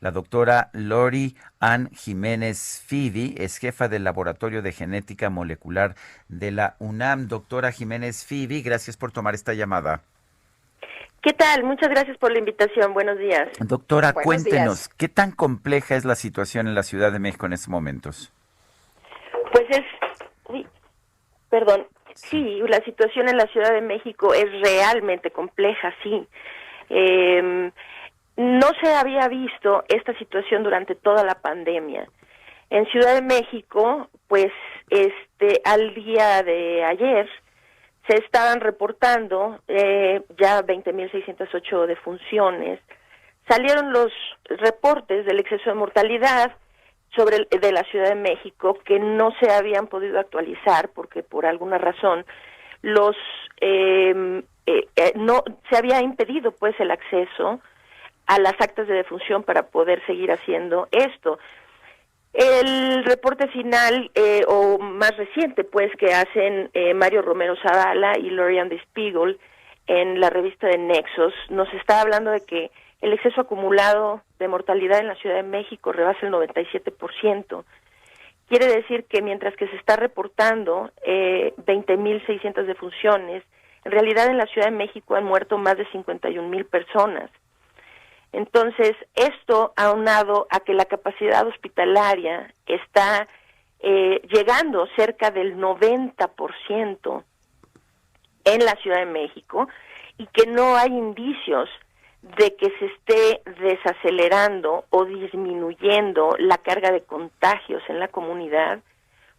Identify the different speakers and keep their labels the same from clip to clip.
Speaker 1: La doctora Lori Ann Jiménez Fidi es jefa del Laboratorio de Genética Molecular de la UNAM. Doctora Jiménez Fidi, gracias por tomar esta llamada.
Speaker 2: ¿Qué tal? Muchas gracias por la invitación. Buenos días.
Speaker 1: Doctora,
Speaker 3: Buenos
Speaker 1: cuéntenos,
Speaker 3: días.
Speaker 1: ¿qué tan compleja es la situación en la Ciudad de México en estos momentos?
Speaker 2: Pues uy, perdón,
Speaker 1: Sí.
Speaker 2: sí, la situación en la Ciudad de México es realmente compleja, sí. No se había visto esta situación durante toda la pandemia. En Ciudad de México, pues, al día de ayer, se estaban reportando ya 20.608 defunciones. Salieron los reportes del exceso de mortalidad de la Ciudad de México que no se habían podido actualizar porque por alguna razón los no se había impedido pues el acceso a las actas de defunción para poder seguir haciendo esto. El reporte final o más reciente pues que hacen Mario Romero Zavala y Lori Ann Spiegel en la revista de Nexos nos está hablando de que el exceso acumulado de mortalidad en la Ciudad de México rebasa el 97%. Quiere decir que mientras que se está reportando 20.600 defunciones, en realidad en la Ciudad de México han muerto más de 51,000 personas. Entonces, esto aunado a que la capacidad hospitalaria está llegando cerca del 90% en la Ciudad de México y que no hay indicios de que se esté desacelerando o disminuyendo la carga de contagios en la comunidad,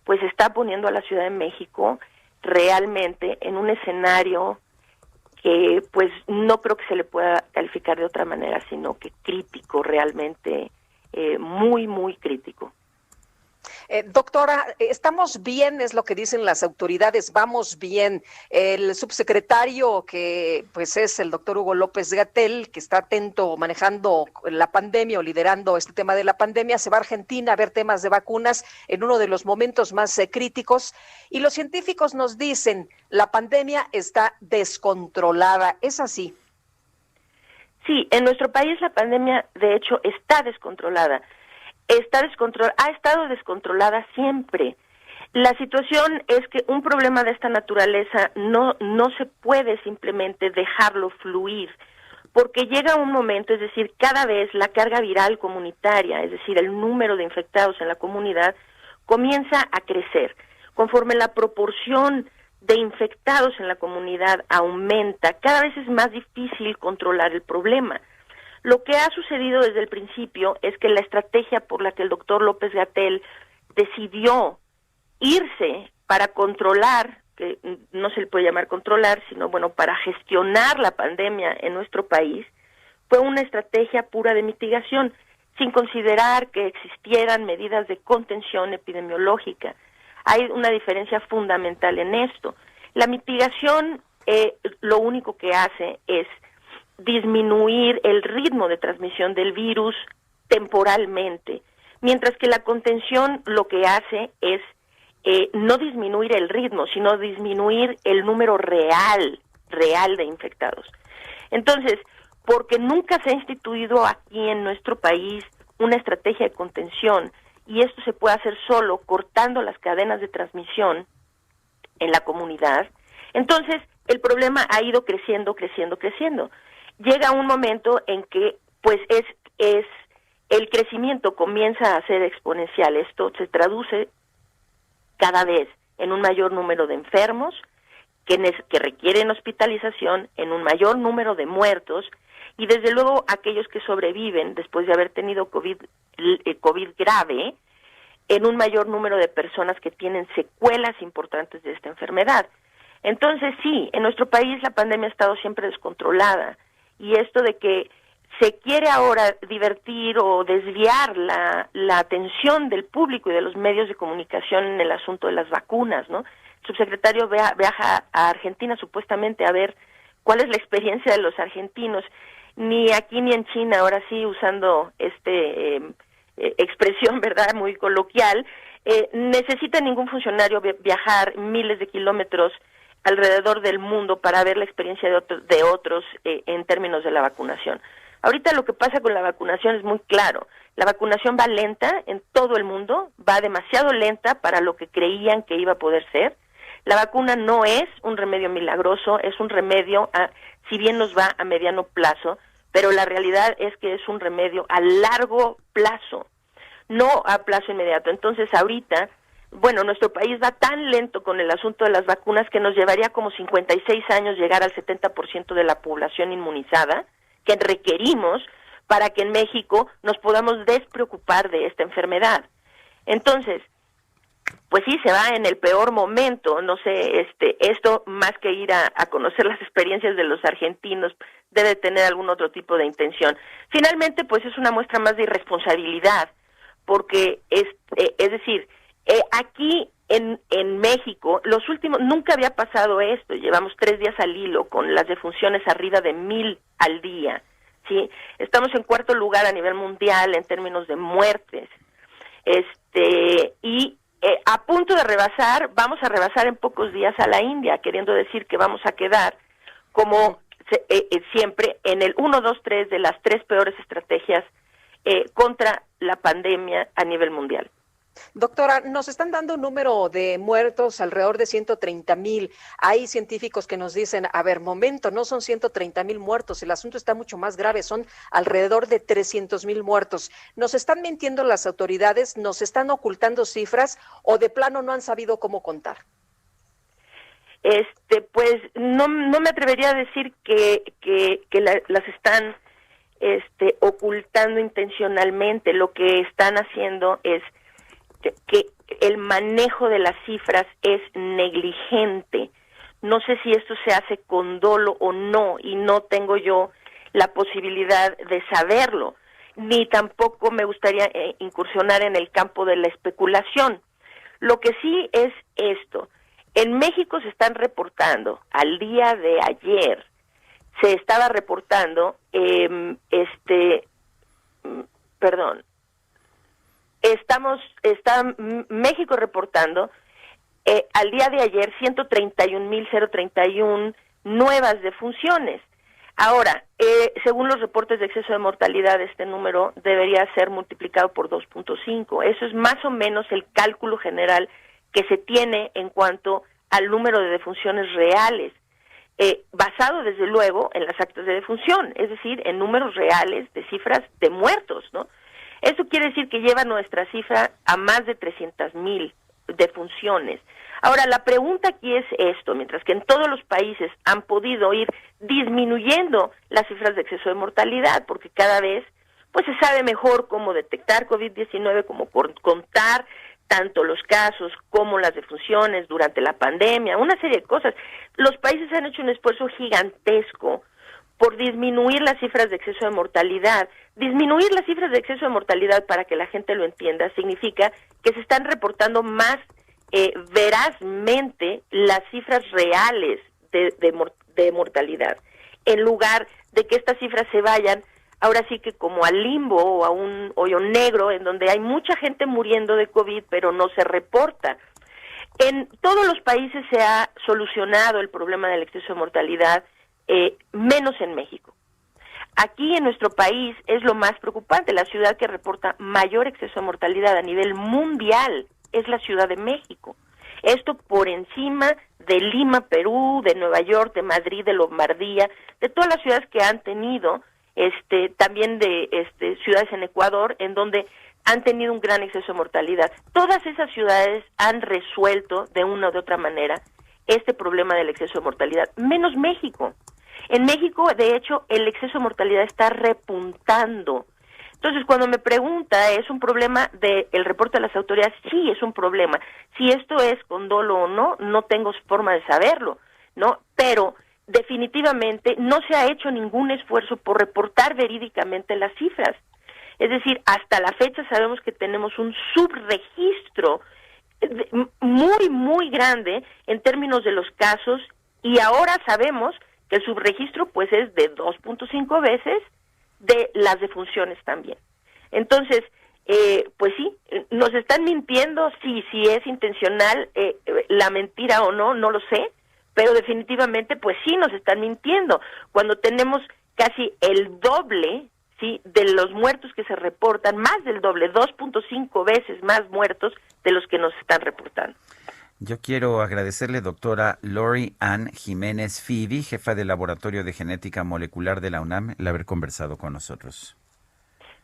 Speaker 2: pues está poniendo a la Ciudad de México realmente en un escenario que pues no creo que se le pueda calificar de otra manera, sino que crítico, realmente muy, muy crítico.
Speaker 3: Doctora, estamos bien, es lo que dicen las autoridades, vamos bien. El subsecretario, que pues es el doctor Hugo López-Gatell, que está atento manejando la pandemia o liderando este tema de la pandemia, se va a Argentina a ver temas de vacunas en uno de los momentos más críticos. Y los científicos nos dicen, la pandemia está descontrolada. ¿Es así?
Speaker 2: Sí, en nuestro país la pandemia, de hecho, está descontrolada. Ha estado descontrolada siempre. La situación es que un problema de esta naturaleza no se puede simplemente dejarlo fluir, porque llega un momento, es decir, cada vez la carga viral comunitaria, es decir, el número de infectados en la comunidad, comienza a crecer. Conforme la proporción de infectados en la comunidad aumenta, cada vez es más difícil controlar el problema. Lo que ha sucedido desde el principio es que la estrategia por la que el doctor López-Gatell decidió irse para controlar, que no se le puede llamar controlar, sino bueno, para gestionar la pandemia en nuestro país, fue una estrategia pura de mitigación, sin considerar que existieran medidas de contención epidemiológica. Hay una diferencia fundamental en esto. La mitigación lo único que hace es disminuir el ritmo de transmisión del virus temporalmente, mientras que la contención lo que hace es no disminuir el ritmo, sino disminuir el número real de infectados. Entonces, porque nunca se ha instituido aquí en nuestro país una estrategia de contención, y esto se puede hacer solo cortando las cadenas de transmisión en la comunidad, entonces el problema ha ido creciendo. Llega un momento en que pues es el crecimiento comienza a ser exponencial. Esto se traduce cada vez en un mayor número de enfermos que requieren hospitalización, en un mayor número de muertos y desde luego aquellos que sobreviven después de haber tenido COVID grave, en un mayor número de personas que tienen secuelas importantes de esta enfermedad. Entonces sí, en nuestro país la pandemia ha estado siempre descontrolada. Y esto de que se quiere ahora divertir o desviar la atención del público y de los medios de comunicación en el asunto de las vacunas, ¿no? El subsecretario viaja a Argentina supuestamente a ver cuál es la experiencia de los argentinos. Ni aquí ni en China, ahora sí usando expresión, ¿verdad?, muy coloquial, necesita ningún funcionario viajar miles de kilómetros alrededor del mundo para ver la experiencia de otros en términos de la vacunación. Ahorita lo que pasa con la vacunación es muy claro. La vacunación va lenta en todo el mundo, va demasiado lenta para lo que creían que iba a poder ser. La vacuna no es un remedio milagroso, es un remedio, si bien nos va a mediano plazo, pero la realidad es que es un remedio a largo plazo, no a plazo inmediato. Entonces ahorita, bueno, nuestro país va tan lento con el asunto de las vacunas que nos llevaría como 56 años llegar al 70% de la población inmunizada que requerimos para que en México nos podamos despreocupar de esta enfermedad. Entonces, pues sí, se va en el peor momento, no sé, esto más que ir a conocer las experiencias de los argentinos, debe tener algún otro tipo de intención. Finalmente, pues es una muestra más de irresponsabilidad, porque es decir, aquí en México, nunca había pasado esto, llevamos 3 días al hilo con las defunciones arriba de 1,000 al día, ¿sí? Estamos en 4º lugar a nivel mundial en términos de muertes, y a punto de vamos a rebasar en pocos días a la India, queriendo decir que vamos a quedar como siempre en el 1, 2, 3 de las 3 peores estrategias contra la pandemia a nivel mundial.
Speaker 3: Doctora, nos están dando un número de muertos alrededor de 130,000. Hay científicos que nos dicen, a ver, momento, no son 130,000 muertos, el asunto está mucho más grave, son alrededor de 300,000 muertos. ¿Nos están mintiendo las autoridades? ¿Nos están ocultando cifras o de plano no han sabido cómo contar?
Speaker 2: Pues no me atrevería a decir que las están ocultando intencionalmente. Lo que están haciendo es que el manejo de las cifras es negligente. No sé si esto se hace con dolo o no, y no tengo yo la posibilidad de saberlo, ni tampoco me gustaría incursionar en el campo de la especulación. Lo que sí es esto: en México se están reportando, al día de ayer, se estaba reportando, está México reportando al día de ayer 131,031 nuevas defunciones. Ahora, según los reportes de exceso de mortalidad, este número debería ser multiplicado por 2.5. Eso es más o menos el cálculo general que se tiene en cuanto al número de defunciones reales, basado desde luego en las actas de defunción, es decir, en números reales de cifras de muertos, ¿no? Eso quiere decir que lleva nuestra cifra a más de 300,000 defunciones. Ahora, la pregunta aquí es esto: mientras que en todos los países han podido ir disminuyendo las cifras de exceso de mortalidad, porque cada vez pues se sabe mejor cómo detectar COVID-19, cómo contar tanto los casos como las defunciones durante la pandemia, una serie de cosas. Los países han hecho un esfuerzo gigantesco por disminuir las cifras de exceso de mortalidad. Disminuir las cifras de exceso de mortalidad, para que la gente lo entienda, significa que se están reportando más verazmente las cifras reales de mortalidad, en lugar de que estas cifras se vayan ahora sí que como al limbo o a un hoyo negro en donde hay mucha gente muriendo de COVID pero no se reporta. En todos los países se ha solucionado el problema del exceso de mortalidad, menos en México. Aquí en nuestro país es lo más preocupante. La ciudad que reporta mayor exceso de mortalidad a nivel mundial es la Ciudad de México. Esto por encima de Lima, Perú, de Nueva York, de Madrid, de Lombardía, de todas las ciudades que han tenido, también de ciudades en Ecuador, en donde han tenido un gran exceso de mortalidad. Todas esas ciudades han resuelto de una u otra manera este problema del exceso de mortalidad, menos México. En México, de hecho, el exceso de mortalidad está repuntando. Entonces, cuando me pregunta, ¿es un problema del reporte de las autoridades? Sí, es un problema. Si esto es con dolo o no, no tengo forma de saberlo, ¿no? Pero definitivamente no se ha hecho ningún esfuerzo por reportar verídicamente las cifras. Es decir, hasta la fecha sabemos que tenemos un subregistro muy, muy grande en términos de los casos, y ahora sabemos que el subregistro pues es de 2.5 veces de las defunciones también. Entonces, pues sí, nos están mintiendo, si es intencional la mentira o no, no lo sé, pero definitivamente pues sí nos están mintiendo, cuando tenemos casi el doble ¿sí? De los muertos que se reportan, más del doble, 2.5 veces más muertos de los que nos están reportando.
Speaker 1: Yo quiero agradecerle, doctora Lori Ann Jiménez Fivi, jefa del Laboratorio de Genética Molecular de la UNAM, el haber conversado con nosotros.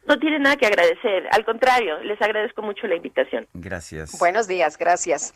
Speaker 2: No tiene nada que agradecer, al contrario, les agradezco mucho la invitación.
Speaker 1: Gracias.
Speaker 3: Buenos días, gracias.